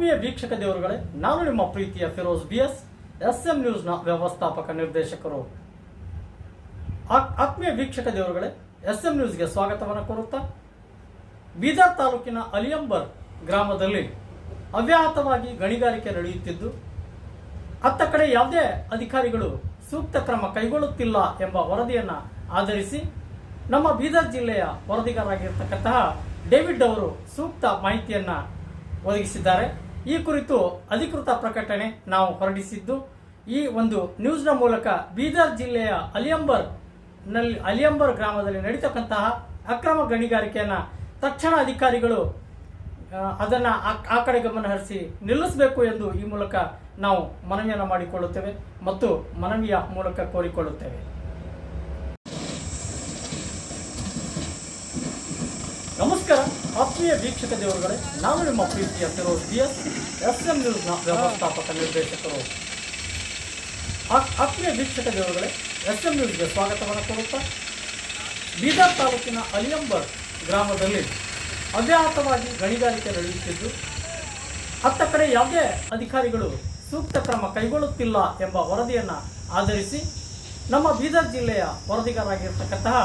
ಆತ್ಮೀಯ ವೀಕ್ಷಕ ದೇವರುಗಳೇ, ನಾನು ನಿಮ್ಮ ಪ್ರೀತಿಯ ಫಿರೋಜ್ ಬಿಎಸ್, SM ನ್ಯೂಸ್ನ ವ್ಯವಸ್ಥಾಪಕ ನಿರ್ದೇಶಕರು. ಆತ್ಮೀಯ ವೀಕ್ಷಕ ದೇವರುಗಳೇ, SM ನ್ಯೂಸ್ಗೆ ಸ್ವಾಗತವನ್ನು ಕೋರುತ್ತಾ, ಬೀದರ್ ತಾಲೂಕಿನ ಅಲಿಯಂಬರ್ ಗ್ರಾಮದಲ್ಲಿ ಅವ್ಯಾಹತವಾಗಿ ಗಣಿಗಾರಿಕೆ ನಡೆಯುತ್ತಿದ್ದು, ಅತ್ತ ಕಡೆ ಯಾವುದೇ ಅಧಿಕಾರಿಗಳು ಸೂಕ್ತ ಕ್ರಮ ಕೈಗೊಳ್ಳುತ್ತಿಲ್ಲ ಎಂಬ ವರದಿಯನ್ನು ಆಧರಿಸಿ ನಮ್ಮ ಬೀದರ್ ಜಿಲ್ಲೆಯ ವರದಿಗಾರರಾಗಿರ್ತಕ್ಕಂತಹ ಡೇವಿಡ್ ಅವರು ಸೂಕ್ತ ಮಾಹಿತಿಯನ್ನು ಒದಗಿಸಿದ್ದಾರೆ. ಈ ಕುರಿತು ಅಧಿಕೃತ ಪ್ರಕಟಣೆ ನಾವು ಹೊರಡಿಸಿದ್ದು, ಈ ಒಂದು ನ್ಯೂಸ್ನ ಮೂಲಕ ಬೀದರ್ ಜಿಲ್ಲೆಯ ಅಲಿಯಂಬರ್ ಗ್ರಾಮದಲ್ಲಿ ನಡೀತಕ್ಕಂತಹ ಅಕ್ರಮ ಗಣಿಗಾರಿಕೆಯನ್ನು ತಕ್ಷಣ ಅಧಿಕಾರಿಗಳು ಅದನ್ನು ಆ ಕಡೆ ಗಮನ ಹರಿಸಿ ನಿಲ್ಲಿಸಬೇಕು ಎಂದು ಈ ಮೂಲಕ ನಾವು ಮನವಿಯನ್ನು ಮಾಡಿಕೊಳ್ಳುತ್ತೇವೆ ಮತ್ತು ಮನವಿಯ ಮೂಲಕ ಕೋರಿಕೊಳ್ಳುತ್ತೇವೆ. ನಮಸ್ಕಾರ ಆತ್ಮೀಯ ವೀಕ್ಷಕ ದೇವರುಗಳೇ, ನಾನು ನಿಮ್ಮ ಪ್ರೀತಿಯ ಫಿರೋಜ್ ಬಿಎಸ್, SM ನ್ಯೂಸ್ನ ವ್ಯವಸ್ಥಾಪಕ ನಿರ್ದೇಶಕರು. ಆತ್ಮೀಯ ವೀಕ್ಷಕ ದೇವರುಗಳೇ, SM ನ್ಯೂಸ್ಗೆ ಸ್ವಾಗತವನ್ನು ಕೋರುತ್ತಾ, ಬೀದರ್ ತಾಲೂಕಿನ ಅಲಿಯಂಬರ್ ಗ್ರಾಮದಲ್ಲಿ ಅವ್ಯಾಹತವಾಗಿ ಗಣಿಗಾರಿಕೆ ನಡೆಯುತ್ತಿದ್ದು, ಅತ್ತ ಕಡೆ ಯಾವುದೇ ಅಧಿಕಾರಿಗಳು ಸೂಕ್ತ ಕ್ರಮ ಕೈಗೊಳ್ಳುತ್ತಿಲ್ಲ ಎಂಬ ವರದಿಯನ್ನು ಆಧರಿಸಿ ನಮ್ಮ ಬೀದರ್ ಜಿಲ್ಲೆಯ ವರದಿಗಾರರಾಗಿರ್ತಕ್ಕಂತಹ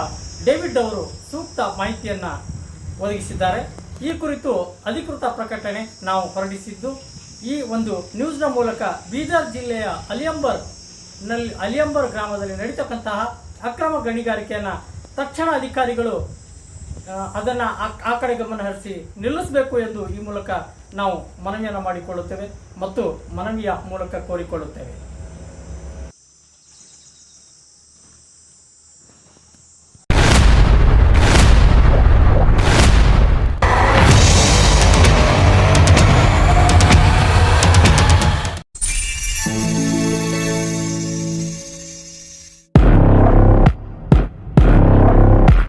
ಡೇವಿಡ್ ಅವರು ಸೂಕ್ತ ಮಾಹಿತಿಯನ್ನು ಒದಗಿಸಿದ್ದಾರೆ. ಈ ಕುರಿತು ಅಧಿಕೃತ ಪ್ರಕಟಣೆ ನಾವು ಹೊರಡಿಸಿದ್ದು, ಈ ಒಂದು ನ್ಯೂಸ್ನ ಮೂಲಕ ಬೀದರ್ ಜಿಲ್ಲೆಯ ಅಲಿಯಂಬರ್ ಗ್ರಾಮದಲ್ಲಿ ನಡೀತಕ್ಕಂತಹ ಅಕ್ರಮ ಗಣಿಗಾರಿಕೆಯನ್ನು ತಕ್ಷಣ ಅಧಿಕಾರಿಗಳು ಅದನ್ನು ಆ ಕಡೆ ಗಮನ ಹರಿಸಿ ನಿಲ್ಲಿಸಬೇಕು ಎಂದು ಈ ಮೂಲಕ ನಾವು ಮನವಿಯನ್ನು ಮಾಡಿಕೊಳ್ಳುತ್ತೇವೆ ಮತ್ತು ಮನವಿಯ ಮೂಲಕ ಕೋರಿಕೊಳ್ಳುತ್ತೇವೆ.